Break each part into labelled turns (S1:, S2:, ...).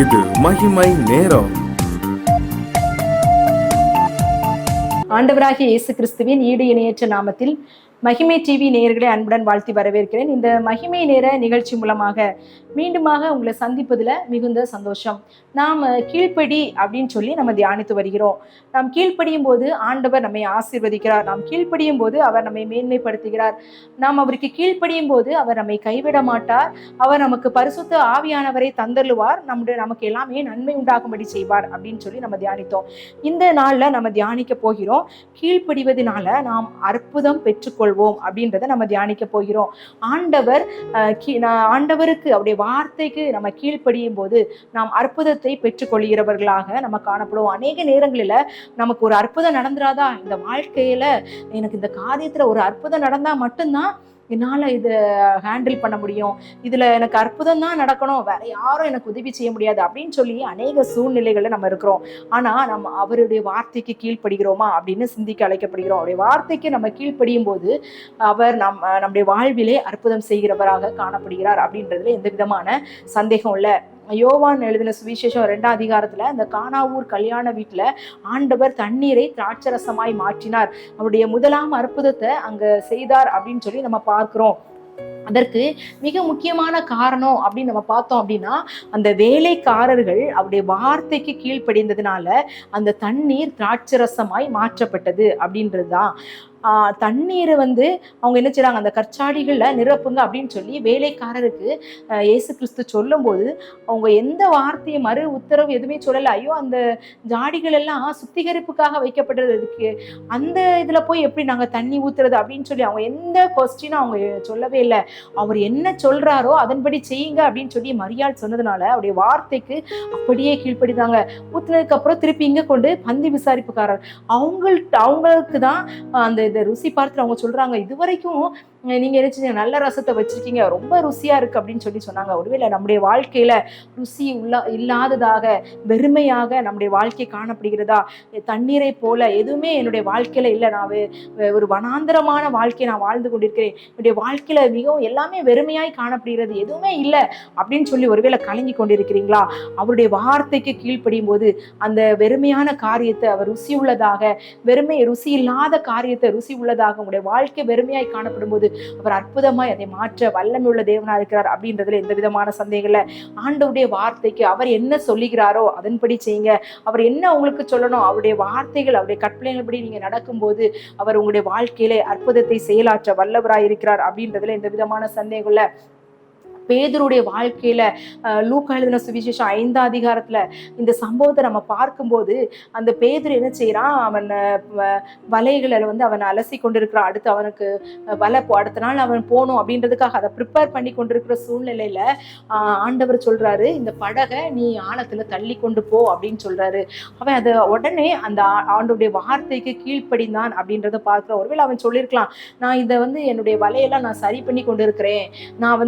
S1: இது மகிமை நேரம்.
S2: ஆண்டவராகிய இயேசு கிறிஸ்துவின் ஈடு இணையற்ற நாமத்தில் மகிமை டிவி நேயர்களை அன்புடன் வாழ்த்தி வரவேற்கிறேன். இந்த மகிமை நேர நிகழ்ச்சி மூலமாக மீண்டுமாக உங்களை சந்திப்பதில் மிகுந்த சந்தோஷம். நாம் கீழ்ப்படி அப்படின்னு சொல்லி நம்ம தியானித்து வருகிறோம். நாம் கீழ்ப்படியும் போது ஆண்டவர் நம்மை ஆசீர்வதிக்கிறார். நாம் கீழ்ப்படியும் போது அவர் நம்மை மேன்மைப்படுத்துகிறார். நாம் அவருக்கு கீழ்ப்படியும் போது அவர் நம்மை கைவிட மாட்டார். அவர் நமக்கு பரிசுத்த ஆவியானவரை தந்தருவார். நமக்கு எல்லாமே நன்மை உண்டாகும்படி செய்வார் அப்படின்னு சொல்லி நம்ம தியானித்தோம். இந்த நாளில் நம்ம தியானிக்க போகிறோம், கீழ்ப்படிவதனால நாம் அற்புதம் பெற்றுக்கொள்வோம் அப்படின்றத நம்ம தியானிக்க போகிறோம். ஆண்டவருக்கு அவருடைய வார்த்தைக்கு நம்ம கீழ்ப்படியும் போது நாம் அற்புதத்தை பெற்றுக்கொள்கிறவர்களாக நம்ம காணப்படுவோம். அநேக நேரங்களில் நமக்கு ஒரு அற்புதம் நடந்துராதா, இந்த வாழ்க்கையில எனக்கு இந்த காரியத்துல ஒரு அற்புதம் நடந்தா மட்டும்தான் என்னால் இதை ஹேண்டில் பண்ண முடியும், இதில் எனக்கு அற்புதம் தான் நடக்கணும், வேற யாரும் எனக்கு உதவி செய்ய முடியாது அப்படின்னு சொல்லி அநேக சூழ்நிலைகளில் நம்ம இருக்கிறோம். ஆனால் நம்ம அவருடைய வார்த்தைக்கு கீழ்ப்படுகிறோமா அப்படின்னு சிந்திக்க அழைக்கப்படுகிறோம். அவருடைய வார்த்தைக்கு நம்ம கீழ்ப்படியும் போது அவர் நம்முடைய வாழ்விலே அற்புதம் செய்கிறவராக காணப்படுகிறார் அப்படின்றதுல எந்த விதமான சந்தேகம் இல்லை. யோவான் எழுதின சுவிசேஷம் 2ஆம் அதிகாரத்துல இந்த கானாவூர் கல்யாண வீட்டுல ஆண்டவர் தண்ணீரை திராட்சரசமாய் மாற்றினார். அவருடைய முதலாம் அற்புதத்தை அங்க செய்தார் அப்படின்னு சொல்லி நம்ம பார்க்கிறோம். அதற்கு மிக முக்கியமான காரணம் அப்படின்னு நம்ம பார்த்தோம் அப்படின்னா, அந்த வேலைக்காரர்கள் அவருடைய வார்த்தைக்கு கீழ்ப்படிந்ததுனால அந்த தண்ணீர் திராட்சரசமாய் மாற்றப்பட்டது அப்படின்றதுதான். தண்ணீரை அவங்க என்ன செய்றாங்க, அந்த கற்சாடிகள்ல நிரப்புங்க அப்படின்னு சொல்லி வேலைக்காரருக்கு இயேசு கிறிஸ்து சொல்லும் போது அவங்க எந்த வார்த்தையை மறு உத்தரவு எதுவுமே சொல்லலை. ஐயோ, அந்த ஜாடிகள் எல்லாம் சுத்திகரிப்புக்காக வைக்கப்பட்டதுக்கு அந்த இதுல போய் எப்படி நாங்க தண்ணி ஊத்துறது அப்படின்னு சொல்லி அவங்க எந்த கொஸ்டினும் அவங்க சொல்லவே இல்லை. அவர் என்ன சொல்றாரோ அதன்படி செய்யுங்க அப்படின்னு சொல்லி மரியாள் சொன்னதுனால அவருடைய வார்த்தைக்கு அப்படியே கீழ்ப்படிதாங்க. ஊத்துனதுக்கு அப்புறம் திருப்பி இங்க கொண்டு பந்தி விசாரிப்புக்காரர் அவங்களுக்கு தான் அந்த இதை ருசி பார்த்து அவங்க சொல்றாங்க, இதுவரைக்கும் நீங்க என்ன நல்ல ரசத்தை வச்சிருக்கீங்க, ரொம்ப ருசியா இருக்கு அப்படின்னு சொல்லி சொன்னாங்க. ஒருவேளை நம்முடைய வாழ்க்கையில ருசி இல்லாததாக வெறுமையாக நம்முடைய வாழ்க்கை காணப்படுகிறதா? தண்ணீரை போல எதுவுமே என்னுடைய வாழ்க்கையில இல்லை, நான் ஒரு வனாந்தரமான வாழ்க்கையை நான் வாழ்ந்து கொண்டிருக்கிறேன், என்னுடைய வாழ்க்கையில மிகவும் எல்லாமே வெறுமையாய் காணப்படுகிறது, எதுவுமே இல்லை அப்படின்னு சொல்லி ஒருவேளை கலங்கி கொண்டிருக்கிறீங்களா? அவருடைய வார்த்தைக்கு கீழ்ப்படியும் போது அந்த வெறுமையான காரியத்தை அவர் ருசி உள்ளதாக, ருசி இல்லாத காரியத்தை ருசி உள்ளதாக, உங்களுடைய வாழ்க்கை வெறுமையாய் காணப்படும் போது அவர் அற்புதமாய் அதை மாற்ற வல்லமை உள்ள தேவனா இருக்கிறார் அப்படின்றதுல எந்த விதமான சந்தேகம் இல்லை. ஆண்டவருடைய வார்த்தைக்கு அவர் என்ன சொல்லுகிறாரோ அதன்படி செய்யுங்க. அவர் என்ன உங்களுக்கு சொல்லணும், அவருடைய வார்த்தைகள் அவருடைய கட்டளைகளின்படி நீங்க நடக்கும்போது அவர் உங்களுடைய வாழ்க்கையிலே அற்புதத்தை செயலாற்ற வல்லவராய் இருக்கிறார் அப்படின்றதுல எந்த விதமான சந்தேகம் இல்லை. பேதுருடைய வாழ்க்கையில லூக்கா எழுதின சுவிசேஷம் 5ஆம் அதிகாரத்துல இந்த சம்பவத்தை நம்ம பார்க்கும்போது அந்த பேதுரு என்ன செய்யறான், அவன் வலைகளை அவன் அலசி கொண்டிருக்கிறான். அடுத்து அவனுக்கு அடுத்த நாள் அவன் போகணும் அப்படின்றதுக்காக அதை ப்ரிப்பேர் பண்ணி கொண்டிருக்கிற சூழ்நிலையில ஆண்டவர் சொல்றாரு, இந்த படகை நீ ஆழத்துல தள்ளி கொண்டு போ அப்படின்னு சொல்றாரு. அவன் அதை உடனே அந்த ஆண்டவருடைய வார்த்தைக்கு கீழ்ப்படிந்தான் அப்படின்றத பார்க்கிறோம். ஒருவேளை அவன் சொல்லியிருக்கலாம், நான் இதை என்னுடைய வலையெல்லாம் நான் சரி பண்ணி கொண்டு இருக்கிறேன், நான்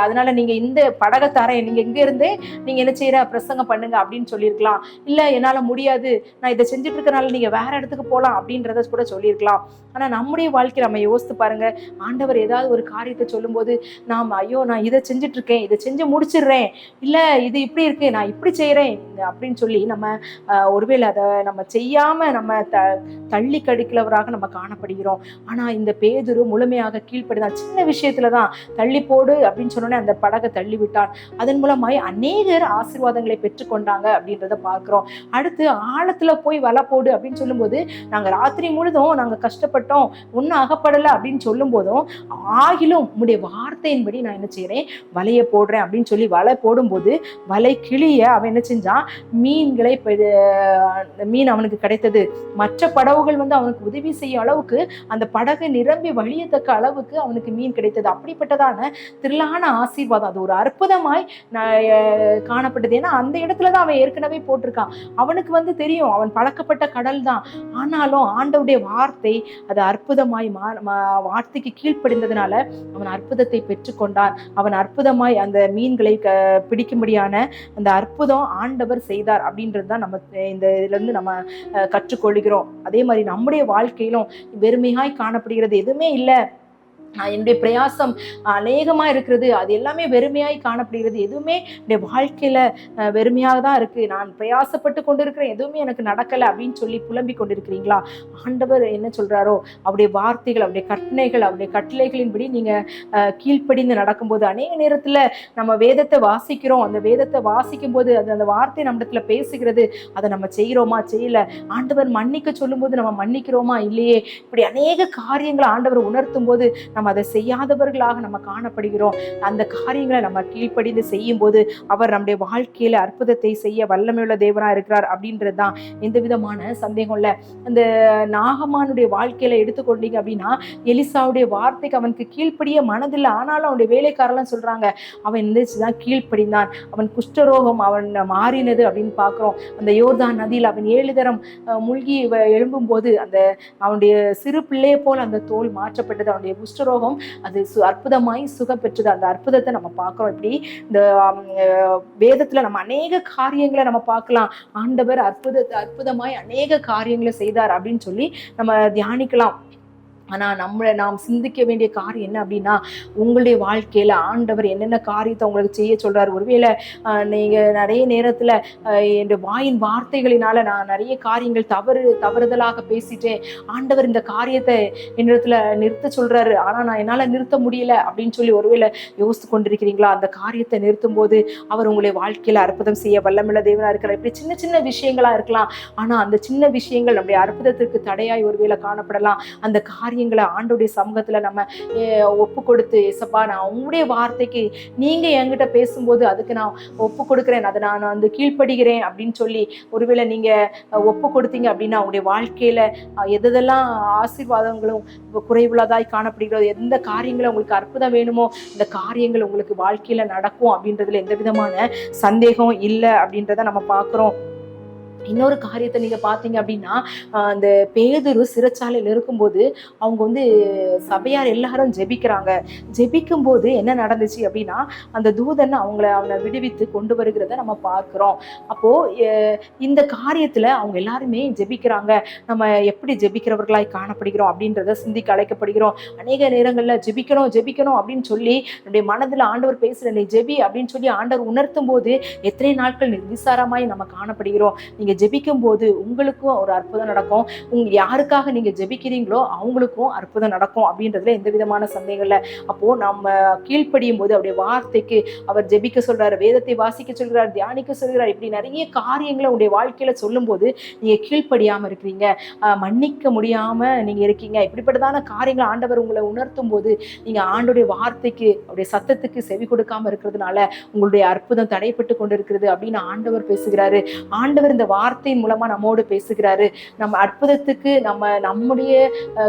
S2: அதனால நீங்க இந்த படகை தரேன், நீங்க இங்க இருந்தே நீங்க என்ன செய்யற பிரசங்கம் பண்ணுங்க அப்படின்னு சொல்லியிருக்கலாம். இல்ல என்னால முடியாது, நான் இதை செஞ்சுட்டு இருக்கனால நீங்க வேற இடத்துக்கு போகலாம் அப்படின்றத கூட சொல்லியிருக்கலாம். ஆனா நம்முடைய வாழ்க்கை நம்ம யோசித்து பாருங்க, ஆண்டவர் ஏதாவது ஒரு காரியத்தை சொல்லும் போது நாம் ஐயோ நான் இதை செஞ்சுட்டு இருக்கேன், இதை செஞ்சு முடிச்சிடுறேன், இல்ல இது இப்படி இருக்கு நான் இப்படி செய்யறேன் அப்படின்னு சொல்லி நம்ம ஒருவேளை அதை நம்ம செய்யாம நம்ம தள்ளி கடிக்கிறவராக நம்ம காணப்படுகிறோம். ஆனா இந்த பேதுரு முழுமையாக கீழ்ப்படிதான். சின்ன விஷயத்துலதான் தள்ளி போடு அப்படின்னு சொன்னோன்னே அந்த படகை தள்ளி விட்டான். அதன் மூலமாய் அநேகர் ஆசீர்வாதங்களை பெற்றுக்கொண்டாங்க அப்படின்றத பார்க்கிறோம். அடுத்து ஆழத்துல போய் வலை போடு அப்படின்னு சொல்லும் போது நாங்க ராத்திரி முழுதும் நாங்க கஷ்டப்பட்டோம், ஒன்னும் அகப்படலை அப்படின்னு சொல்லும் போதும் ஆகிலும் உங்களுடைய வார்த்தையின்படி நான் என்ன செய்யறேன், வலையை போடுறேன் அப்படின்னு சொல்லி வலை போடும்போது வலை கிளிய அவன் என்ன செஞ்சான், மீன் அவனுக்கு கிடைத்தது. மற்ற படகுகள் அவனுக்கு உதவி செய்யும் அளவுக்கு அந்த படகு நிரம்பி வழியத்தக்க அளவுக்கு அவனுக்கு மீன் கிடைத்தது. அப்படிப்பட்டதான திரளான ஆசீர்வாதம், அது ஒரு அற்புதமாய் காணப்பட்டது. ஏன்னா அந்த இடத்துலதான் அவன் ஏற்கனவே போட்டிருக்கான். அவனுக்கு தெரியும் அவன் பழக்கப்பட்ட கடல் தான். ஆனாலும் ஆண்டவருடைய வார்த்தை அது அற்புதமாய் வார்த்தைக்கு கீழ்ப்படிந்ததுனால அவன் அற்புதத்தை பெற்றுக்கொண்டான். அவன் அற்புதமாய் அந்த மீன்களை பிடிக்கும்படியான அந்த அற்புதம் ஆண்டவர் செய்தார் அப்படின்றது தான் நம்ம இந்த இதுல இருந்து நம்ம கற்றுக்கொள்கிறோம். அதே மாதிரி நம்முடைய வாழ்க்கையிலும் வெறுமையாய் காணப்படுகிறது, எதுவுமே இல்லை, என்னுடைய பிரயாசம் அநேகமாக இருக்கிறது, அது எல்லாமே வெறுமையாய் காணப்படுகிறது, எதுவுமே என்னுடைய வாழ்க்கையில் வெறுமையாக தான் இருக்குது, நான் பிரயாசப்பட்டு கொண்டு இருக்கிறேன், எதுவுமே எனக்கு நடக்கலை அப்படின்னு சொல்லி புலம்பிக் கொண்டிருக்கிறீங்களா? ஆண்டவர் என்ன சொல்கிறாரோ அவருடைய வார்த்தைகள், அவருடைய கற்பனைகள், அவருடைய கட்டளைகளின்படி நீங்கள் கீழ்ப்படிந்து நடக்கும்போது, அநேக நேரத்தில் நம்ம வேதத்தை வாசிக்கிறோம், அந்த வேதத்தை வாசிக்கும் போது அது அந்த வார்த்தை நம்மிடத்துல பேசுகிறது, அதை நம்ம செய்கிறோமா செய்யலை, ஆண்டவர் மன்னிக்க சொல்லும்போது நம்ம மன்னிக்கிறோமா இல்லையே, இப்படி அநேக காரியங்களை ஆண்டவர் உணர்த்தும் போது நம்ம அதை செய்யாதவர்களாக நம்ம காணப்படுகிறோம். அந்த காரியங்களை நம்ம கீழ்ப்படிந்து செய்யும் போது அவர் நம்முடைய வாழ்க்கையில அற்புதத்தை செய்ய வல்லமையுள்ள தேவனா இருக்கிறார் அப்படின்றது தான் எந்த விதமான சந்தேகம் இல்லை. அந்த நாகமானுடைய வாழ்க்கையில எடுத்துக்கொண்டீங்க அப்படின்னா, எலிசாவுடைய வார்த்தைக்கு அவனுக்கு கீழ்ப்படிய மனதில்லை, ஆனாலும் அவனுடைய வேலைக்காரெல்லாம் சொல்றாங்க அவன் எந்திரிச்சுதான் கீழ்ப்படிந்தான், அவன் குஷ்டரோகம் அவன் மாறினது அப்படின்னு பார்க்கிறோம். அந்த யோர்தான் நதியில் அவன் 7 தரம் மூழ்கி எழும்பும் போது அந்த அவனுடைய சிறு பிள்ளையை போல் அந்த தோல் மாற்றப்பட்டது, அவனுடைய குஷ்டரோகம் அது அற்புதமாய் சுகம் பெற்றது. அந்த அற்புதத்தை நம்ம பார்க்கிறோம். இப்படி இந்த வேதத்துல நம்ம அநேக காரியங்களை நம்ம பார்க்கலாம். ஆண்டவர் அற்புதமாய் அநேக காரியங்களை செய்தார் அப்படின்னு சொல்லி நம்ம தியானிக்கலாம். ஆனால் நாம் சிந்திக்க வேண்டிய காரியம் என்ன அப்படின்னா, உங்களுடைய வாழ்க்கையில் ஆண்டவர் என்னென்ன காரியத்தை உங்களுக்கு செய்ய சொல்கிறார். ஒருவேளை நீங்கள் நிறைய நேரத்தில் என் வாயின் வார்த்தைகளினால நான் நிறைய காரியங்கள் தவறுதலாக பேசிட்டேன், ஆண்டவர் இந்த காரியத்தை என்னிடத்துல நிறுத்த சொல்கிறாரு, ஆனால் நான் என்னால் நிறுத்த முடியல அப்படின்னு சொல்லி ஒருவேளை யோசித்து கொண்டிருக்கிறீங்களா? அந்த காரியத்தை நிறுத்தும் போது அவர் உங்களுடைய வாழ்க்கையில் அற்புதம் செய்ய வல்லமையுள்ள தேவனாக இருக்கிறார். இப்படி சின்ன சின்ன விஷயங்களாக இருக்கலாம், ஆனால் அந்த சின்ன விஷயங்கள் நம்முடைய அற்புதத்திற்கு தடையாய் ஒருவேளை காணப்படலாம். அந்த காரியங்களை ஆண்டவருடைய சமூகத்துல நம்ம ஒப்பு கொடுத்து, ஏசப்பா நான் உங்களுடைய வார்த்தைக்கு நீங்க என்கிட்ட பேசும்போது அதுக்கு நான் ஒப்பு கொடுக்கிறேன், அதை நான் வந்து கீழ்ப்படுகிறேன் அப்படின்னு சொல்லி ஒருவேளை நீங்க ஒப்பு கொடுத்தீங்க அப்படின்னா உங்களுடைய வாழ்க்கையில எதெல்லாம் ஆசீர்வாதங்களும் குறைவுள்ளதாய் காணப்படுகிறதோ, எந்த காரியங்களும் உங்களுக்கு அற்புதம் வேணுமோ இந்த காரியங்கள் உங்களுக்கு வாழ்க்கையில நடக்கும் அப்படின்றதுல எந்த விதமான சந்தேகம் இல்லை அப்படின்றத நம்ம பார்க்கிறோம். இன்னொரு காரியத்தை நீங்க பார்த்தீங்க அப்படின்னா, அந்த பேதுரு சிறைச்சாலையில் இருக்கும்போது அவங்க வந்து சபையார் எல்லாரும் ஜெபிக்கிறாங்க. ஜெபிக்கும் போது என்ன நடந்துச்சு அப்படின்னா, அந்த தூதன் அவனை விடுவித்து கொண்டு வருகிறத நம்ம பார்க்கிறோம். அப்போ இந்த காரியத்துல அவங்க எல்லாருமே ஜெபிக்கிறாங்க. நம்ம எப்படி ஜெபிக்கிறவர்களாய் காணப்படுகிறோம் அப்படின்றத சிந்திக்க அழைக்கப்படுகிறோம். அநேக நேரங்கள்ல ஜெபிக்கணும் அப்படின்னு சொல்லி நம்முடைய மனதுல ஆண்டவர் பேசுற நீ ஜெபி அப்படின்னு சொல்லி ஆண்டவர் உணர்த்தும் போது எத்தனை நாட்கள் நிர்விசாரமாய் நம்ம காணப்படுகிறோம். நீங்க ஜெபிக்கும் போது உங்களுக்கும் ஒரு அற்புதம் நடக்கும், யாருக்காக நீங்க ஜெபிக்கிறீங்களோ அவங்களுக்கும் அற்புதம் நடக்கும் அப்படின்றதுல எந்த விதமான சந்தேகம் இல்லை. அப்போ நம்ம கீழ்ப்படியும் போது அவருடைய வார்த்தைக்கு அவர் ஜெபிக்க சொல்றாரு, வேதத்தை வாசிக்க சொல்கிறார், தியானிக்க சொல்கிறார், இப்படி நிறைய காரியங்களை உங்களுடைய வாழ்க்கையில சொல்லும் போது நீங்க கீழ்ப்படியாம இருக்கிறீங்க, மன்னிக்க முடியாம நீங்க இருக்கீங்க, இப்படிப்பட்டதான காரியங்களை ஆண்டவர் உங்களை உணர்த்தும் போது நீங்க ஆண்டோடைய வார்த்தைக்கு அவருடைய சத்தத்துக்கு செவி கொடுக்காம இருக்கிறதுனால உங்களுடைய அற்புதம் தடைப்பட்டு கொண்டிருக்கிறது அப்படின்னு ஆண்டவர் பேசுகிறாரு. ஆண்டவர் இந்த வார்த்தையின் மூலமா நம்மோடு பேசுகிறாரு. நம்ம அற்புதத்துக்கு நம்முடைய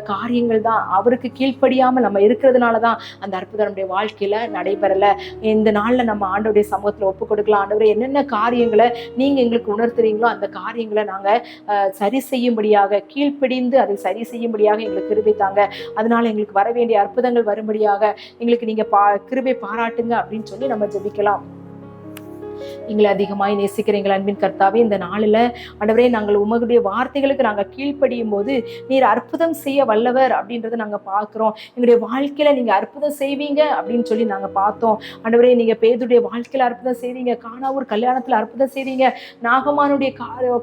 S2: காரியங்கள் தான் அவருக்கு கீழ்ப்படியாமல் நம்ம இருக்கிறதுனாலதான் அந்த அற்புதம் நம்முடைய வாழ்க்கையில நடைபெறல. இந்த நாள்ல நம்ம ஆண்டவருடைய சமூகத்துல ஒப்பு கொடுக்கலாம். ஆண்டவரே என்னென்ன காரியங்களை நீங்க எங்களுக்கு உணர்த்துறீங்களோ அந்த காரியங்களை நாங்க சரி செய்யும்படியாக, கீழ்ப்படிந்து அதை சரி செய்யும்படியாக எங்களுக்கு கிருபை தாங்க. அதனால எங்களுக்கு வர வேண்டிய அற்புதங்கள் வரும்படியாக எங்களுக்கு நீங்க கிருபை பாராட்டுங்க அப்படின்னு சொல்லி நம்ம ஜெபிக்கலாம். எங்களை அதிகமாய் நேசிக்கிற எங்கள் அன்பின் கர்த்தாவே, இந்த நாளில் ஆண்டவரே நாங்கள் உமக்குடைய வார்த்தைகளுக்கு நாங்கள் கீழ்ப்படியும் போது நீர் அற்புதம் செய்ய வல்லவர் அப்படின்றத நாங்கள் பார்க்குறோம். எங்களுடைய வாழ்க்கையில நீங்க அற்புதம் செய்வீங்க அப்படின்னு சொல்லி நாங்கள் பார்த்தோம். ஆண்டவரே நீங்க பேதுடைய வாழ்க்கையில அற்புதம் செய்வீங்க, கானாவூர் கல்யாணத்துல அற்புதம் செய்வீங்க, நாகமானுடைய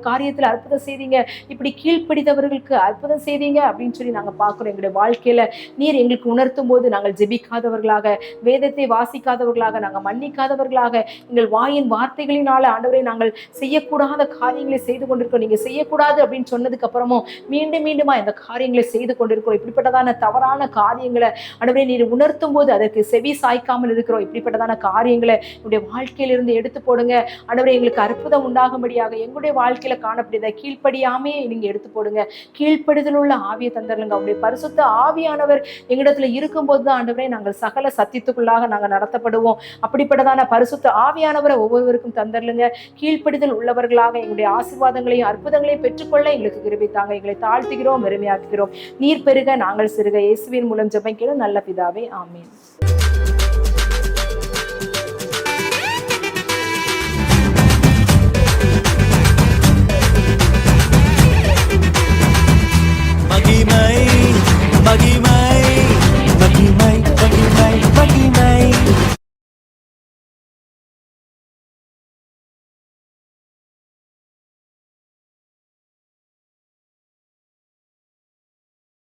S2: காரியத்துல அற்புதம் செய்வீங்க, இப்படி கீழ்ப்படித்தவர்களுக்கு அற்புதம் செய்வீங்க அப்படின்னு சொல்லி நாங்கள் பார்க்குறோம். எங்களுடைய வாழ்க்கையில நீர் எங்களுக்கு உணர்த்தும் போது நாங்கள் ஜெபிக்காதவர்களாக, வேதத்தை வாசிக்காதவர்களாக, நாங்கள் மன்னிக்காதவர்களாக, எங்கள் வாயின் வார்த்தைகளினால ஆண்டவரே நாங்கள் செய்யக்கூடாத காரியங்களை செய்து கொண்டிருக்கோம். நீங்க செய்யக்கூடாது அப்படின்னு சொன்னதுக்கு அப்புறமும் மீண்டுமா இந்த காரியங்களை செய்து கொண்டிருக்கிறோம். இப்படிப்பட்டதான தவறான காரியங்களை ஆண்டவரே நீர் உணர்த்தும் போது அதற்கு செவி சாய்க்காமல் இருக்கிறோம். இப்படிப்பட்டதான காரியங்களை எங்களுடைய வாழ்க்கையிலிருந்து எடுத்து போடுங்க. ஆண்டவரே எங்களுக்கு அற்புதம் உண்டாகும்படியாக எங்களுடைய வாழ்க்கையில காணப்படுத கீழ்ப்படியாமே நீங்க எடுத்து போடுங்க. கீழ்ப்படுதல் உள்ள ஆவியை தந்தருங்க. அவருடைய பரிசுத்த ஆவியானவர் எங்களிடத்துல இருக்கும்போது தான் ஆண்டவரே நாங்கள் சகல சத்தியத்துக்குள்ளாக நாங்கள் நடத்தப்படுவோம். அப்படிப்பட்டதான பரிசுத்த ஆவியானவரை ஒவ்வொருவருக்கும் தந்தரலுங்க. கீழ்ப்படிதல் உள்ளவர்களாக எங்களுடைய ஆசீர்வாதங்களையும் அற்புதங்களையும் பெற்றுக்கொள்ள எங்களுக்கு கிருபை தாங்க. எங்களை தாழ்த்துகிறோம், பெருமையாக்குகிறோம். நீர் பெருக நாங்கள் சிறுக. இயேசுவின் மூலம் ஜெபிக்கிறோம் நல்ல பிதாவே, ஆமென்.
S3: மகிமை